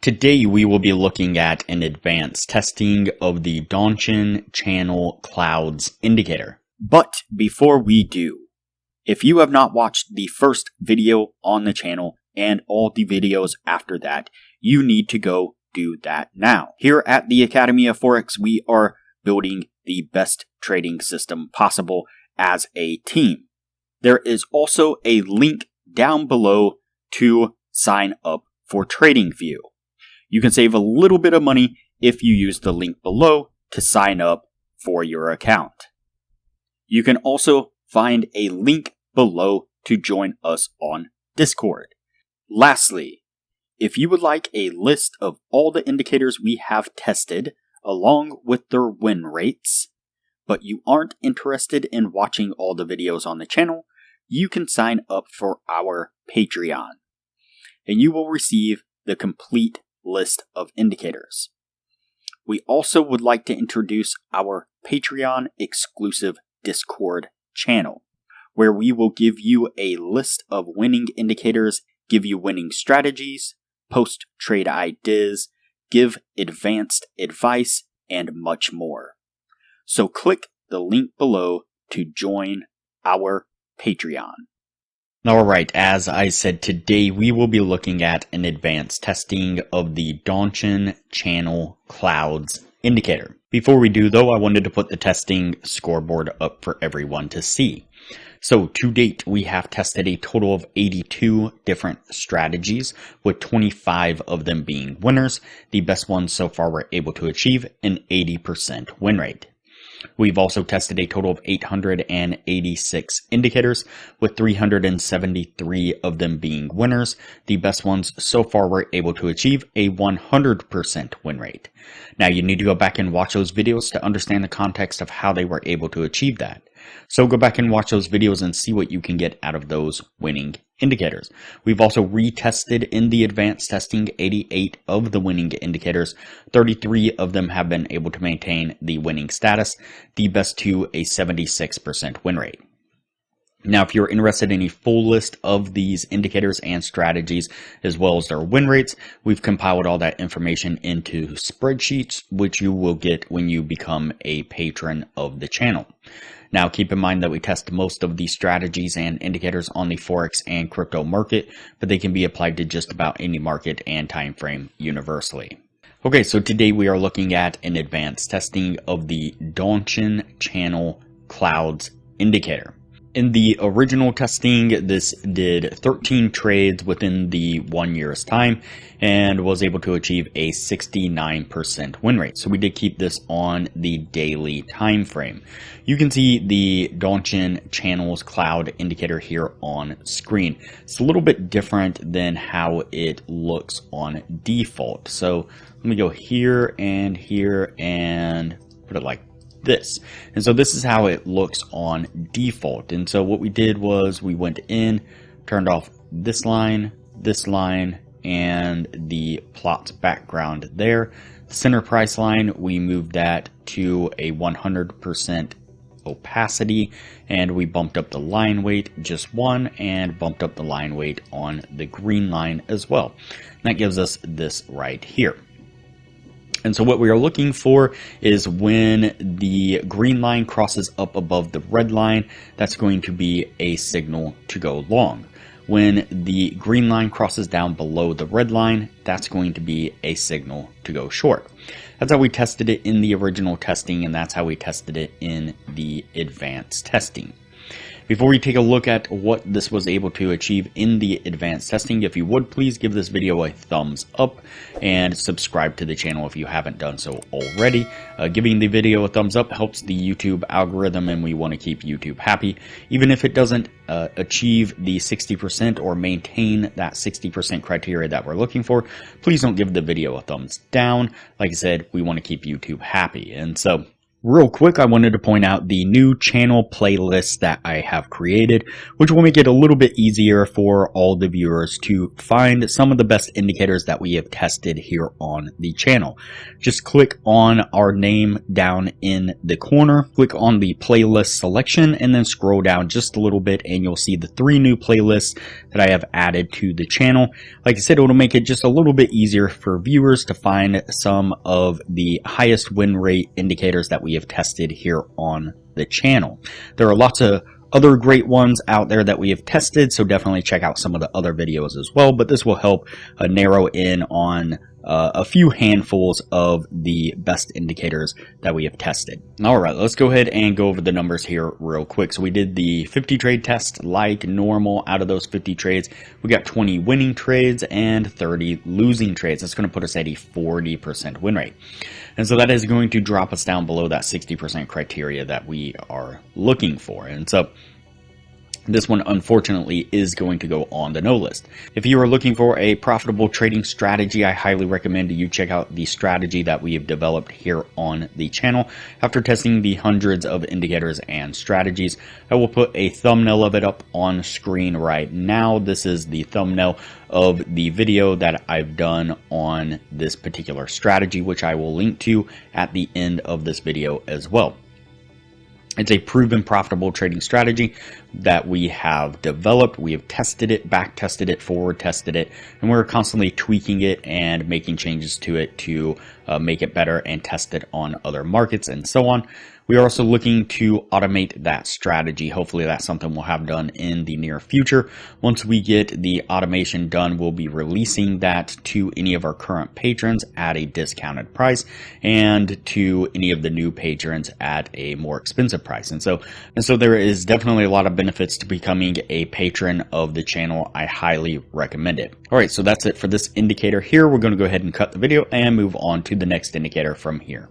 Today we will be looking at an advanced testing of the Donchian channel clouds indicator. But before we do, if you have not watched the first video on the channel and all the videos after that, you need to go do that now. Here at the Academy of Forex, we are building the best trading system possible as a team. There is also a link down below to sign up for TradingView. You can save a little bit of money if you use the link below to sign up for your account. You can also find a link below to join us on Discord. Lastly, if you would like a list of all the indicators we have tested along with their win rates, but you aren't interested in watching all the videos on the channel, you can sign up for our Patreon, and you will receive the complete list of indicators. We also would like to introduce our Patreon exclusive Discord channel, where we will give you a list of winning indicators, give you winning strategies, post trade ideas, give advanced advice, and much more. So click the link below to join our Patreon. Alright, as I said, today we will be looking at an advanced testing of the Donchian channel clouds indicator. Before we do though, I wanted to put the testing scoreboard up for everyone to see. So to date, we have tested a total of 82 different strategies, with 25 of them being winners. The best ones so far were able to achieve an 80% win rate. We've also tested a total of 886 indicators, with 373 of them being winners. The best ones so far were able to achieve a 100% win rate. Now you need to go back and watch those videos to understand the context of how they were able to achieve that. So go back and watch those videos and see what you can get out of those winning indicators. We've also retested in the advanced testing 88 of the winning indicators. 33 of them have been able to maintain the winning status, the best two a 76% win rate. Now, if you're interested in a full list of these indicators and strategies, as well as their win rates, we've compiled all that information into spreadsheets, which you will get when you become a patron of the channel. Now, keep in mind that we test most of these strategies and indicators on the Forex and crypto market, but they can be applied to just about any market and time frame universally. Okay, so today we are looking at an advanced testing of the Donchian channel clouds indicator. In the original testing, this did 13 trades within the 1 year's time and was able to achieve a 69% win rate. So we did keep this on the daily time frame. You can see the Donchian channels cloud indicator here on screen. It's a little bit different than how it looks on default. So let me go here and put it like this. And so this is how it looks on default. And so what we did was we went in, turned off this line, and the plots background there. The center price line, we moved that to a 100% opacity, and we bumped up the line weight just one and bumped up the line weight on the green line as well. And that gives us this right here. And so what we are looking for is when the green line crosses up above the red line, that's going to be a signal to go long. When the green line crosses down below the red line, that's going to be a signal to go short. That's how we tested it in the original testing, and that's how we tested it in the advanced testing. Before we take a look at what this was able to achieve in the advanced testing, if you would please give this video a thumbs up and subscribe to the channel if you haven't done so already. Giving the video a thumbs up helps the YouTube algorithm, and we want to keep YouTube happy. Even if it doesn't achieve the 60% or maintain that 60% criteria that we're looking for, please don't give the video a thumbs down. Like I said, we want to keep YouTube happy. And so Real quick, I wanted to point out the new channel playlist that I have created, which will make it a little bit easier for all the viewers to find some of the best indicators that we have tested here on the channel. Just click on our name down in the corner, click on the playlist selection, and then scroll down just a little bit and you'll see the 3 new playlists that I have added to the channel. Like I said, it'll make it just a little bit easier for viewers to find some of the highest win rate indicators that we have tested here on the channel. There are lots of other great ones out there that we have tested, so definitely check out some of the other videos as well, but this will help narrow in on a few handfuls of the best indicators that we have tested. Alright, let's go ahead and go over the numbers here real quick. So we did the 50 trade test like normal. Out of those 50 trades, we got 20 winning trades and 30 losing trades. That's going to put us at a 40% win rate. And so that is going to drop us down below that 60% criteria that we are looking for. And so this one, unfortunately, is going to go on the no list. If you are looking for a profitable trading strategy, I highly recommend you check out the strategy that we have developed here on the channel. After testing the hundreds of indicators and strategies, I will put a thumbnail of it up on screen right now. This is the thumbnail of the video that I've done on this particular strategy, which I will link to at the end of this video as well. It's a proven profitable trading strategy that we have developed. We have tested it, back tested it, forward tested it, and we're constantly tweaking it and making changes to it to make it better and test it on other markets and so on. We are also looking to automate that strategy. Hopefully that's something we'll have done in the near future. Once we get the automation done, we'll be releasing that to any of our current patrons at a discounted price and to any of the new patrons at a more expensive price. And so there is definitely a lot of benefits to becoming a patron of the channel. I highly recommend it. All right, so that's it for this indicator here. We're going to go ahead and cut the video and move on to the next indicator from here.